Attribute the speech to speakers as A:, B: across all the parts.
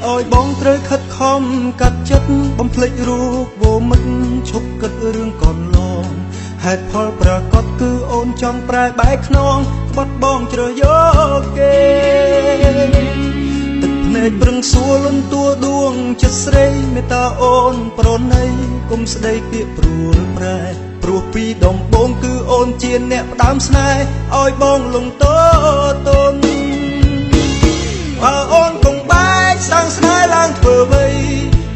A: ឲ្យបងត្រូវខិតខំកាត់ចិត្តបំភ្លេចរូបវមិតឈប់គិតរឿងកន្លងហេតុផលប្រកបគឺអូនចង់ប្រែបែកខ្នងក្បត់បងជ្រើសយកគេទឹកភ្នែកប្រឹងសួរលន់តួដួងចិត្តស្រីមេត្តាអូនប្រណីគុំស្ដីពាក្យព្រួលប្រែព្រោះពីដំបូងគឺអូនជាអ្នកផ្ដើមស្នេហ៍ឲ្យបងលងតតនបើអូនគង់បែកសាំងស្នេហ៍ឡើងធ្វើអ្វី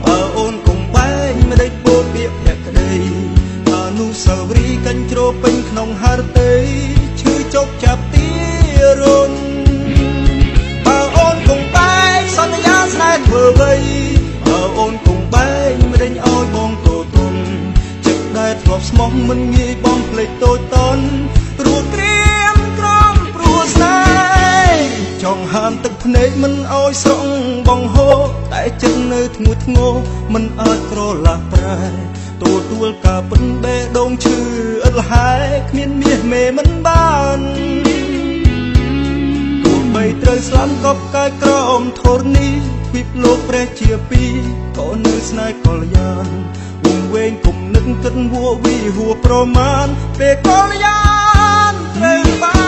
A: បើអូនគង់បែកមិនដេចពោលពាក្យភក្តីអនុស្សាវរីយ៍កាញ់ជ្រោពេញក្នុងហឫទ័យឈឺចុកចាប់ទីរុនបើអូនគង់បែកសន្យាស្នេហ៍ធ្វើអ្វីបើអូនគង់បែកមិនដេញឲ្យបងទទនចិត្តដែលធ្លាប់ស្មោះមិនងាយបងភ្លេចតូចតន់ព្រោះក្រៀមក្រំព្រោះស្នេហ៍ចង់ហាមទឹកភ្នែកមិនឲ្យស្រង់បងហូរតែចិត្តនៅធ្ងន់ធ្ងរមិនអាចក្រឡាស់ប្រែទទួលការពិនបេះដូងឈឺឥតលហែគ្មានមាសមេមិនបានទោះបីត្រូវស្លាប់ក៏ផ្កាយក្រមធរនេះទ្វីបលោកព្រះជាពីរក៏នៅស្នេហ៍កល្យានវងវែងគុំនឹកគិតហួវីហួប្រមាណពេលកល្យានត្រូវបាន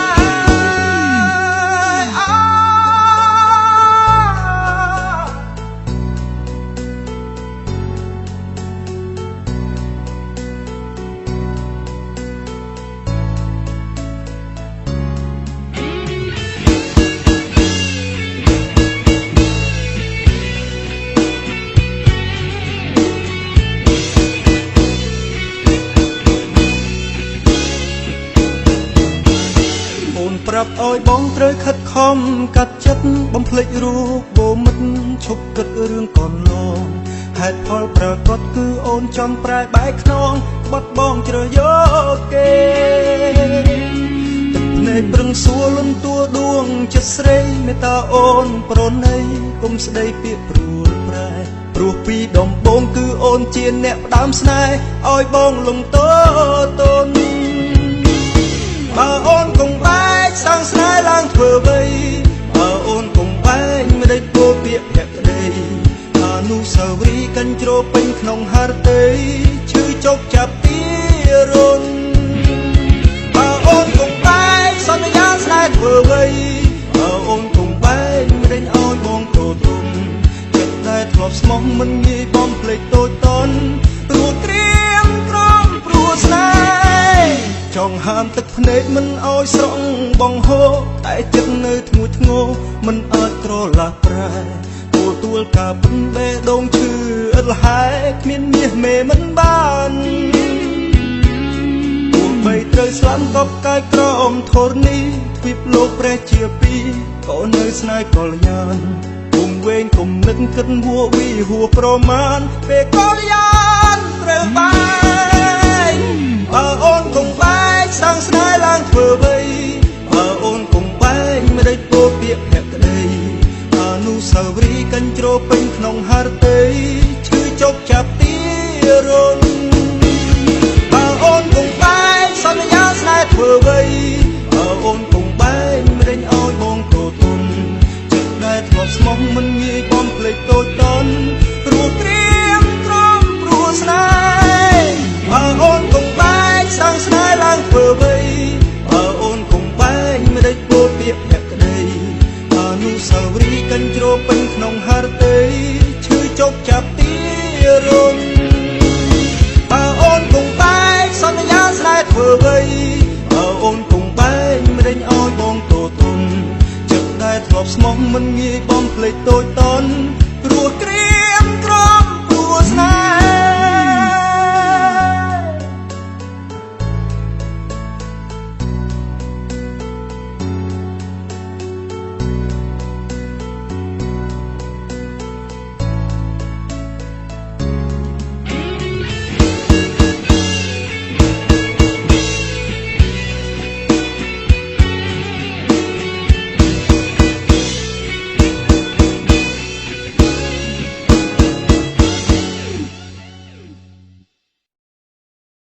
A: ប្រាប់ឲ្យបងត្រូវខិតខំកាត់ចិត្តបំភ្លេចរូបវមិតឈប់គិតរឿងកន្លងហេតុផលប្រកបគឺអូនចង់ប្រែបែកខ្នងក្បត់បងជ្រើសយកគេទឹកភ្នែកប្រឹងសួរលន់តួដួងចិត្តស្រីមេត្តាអូនប្រណីគុំស្ដីពាក្យព្រួលប្រែព្រោះពីដំបូងគឺអូនជាអ្នកផ្ដើមស្នេហ៍ឲ្យបងលងតតនបើអូនគង់បែកសាំងស្នេហ៍ឡើងធ្វើអ្វីបើអូនគង់បែកមិនដេចពោលពាក្យភក្តីអនុស្សាវរីយ៍កាញ់ជ្រោពេញក្នុងហឫទ័យឈឺចុកចាប់ទីរុនបើអូនគង់បែកសន្យាស្នេហ៍ធ្វើអ្វីបើអូនគង់បែកមិនដេញឲ្យបងទទនចិត្តដែលធ្លាប់ស្មោះមិនងាយបងភ្លេចតូចតន់ព្រោះក្រៀមក្រំព្រោះស្នេហ៍ចង់ហាមទឹកភ្នែកមិនឲ្យស្រង់បងហូរតែចិត្តនៅធ្ងន់ធ្ងរមិនអាចក្រឡាស់ប្រែទទួលការពិនបេះដូងឈឺឥតលហែគ្មានមាសមេមិនបានទោះបីត្រូវស្លាប់ក៏ផ្កាយក្រមធរនេះទ្វីបលោកព្រះជាពីរក៏នៅស្នេហ៍កល្យានគុំវែងគុំនឹកគិតហួវីហួប្រមាណពេលកល្យានត្រូវបានបើអូនគង់បែកសាំងស្នេហ៍ឡើងធ្វើអ្វីបើអូនគង់បែកមិនដេចពោលពាក្យភក្តីអនុស្សាវរីយ៍កាញ់ជ្រោពេញក្នុងហឫទ័យឈឺចុកចាប់ទីរុនបើអូនគង់បែកសន្យាស្នេហ៍ធ្វើអ្វីបើអូនគង់បែកមិនដេញឲ្យបងទទនចិត្តដែលធ្លាប់ស្មោះមិនងាយបងភ្លេចតូចតន់ព្រោះក្រៀមក្រំព្រោះស្នេហ៍បើអូនគង់បែកសាំងស្នេហ៍ឡើងធ្វើអ្វីបើអូនគង់បែកមិនដេចពោលពាក្យភក្តីអនុស្សាវរីយ៍កាញ់ជ្រោពេញក្នុងហឫទ័យឈឺចុកចាប់ទី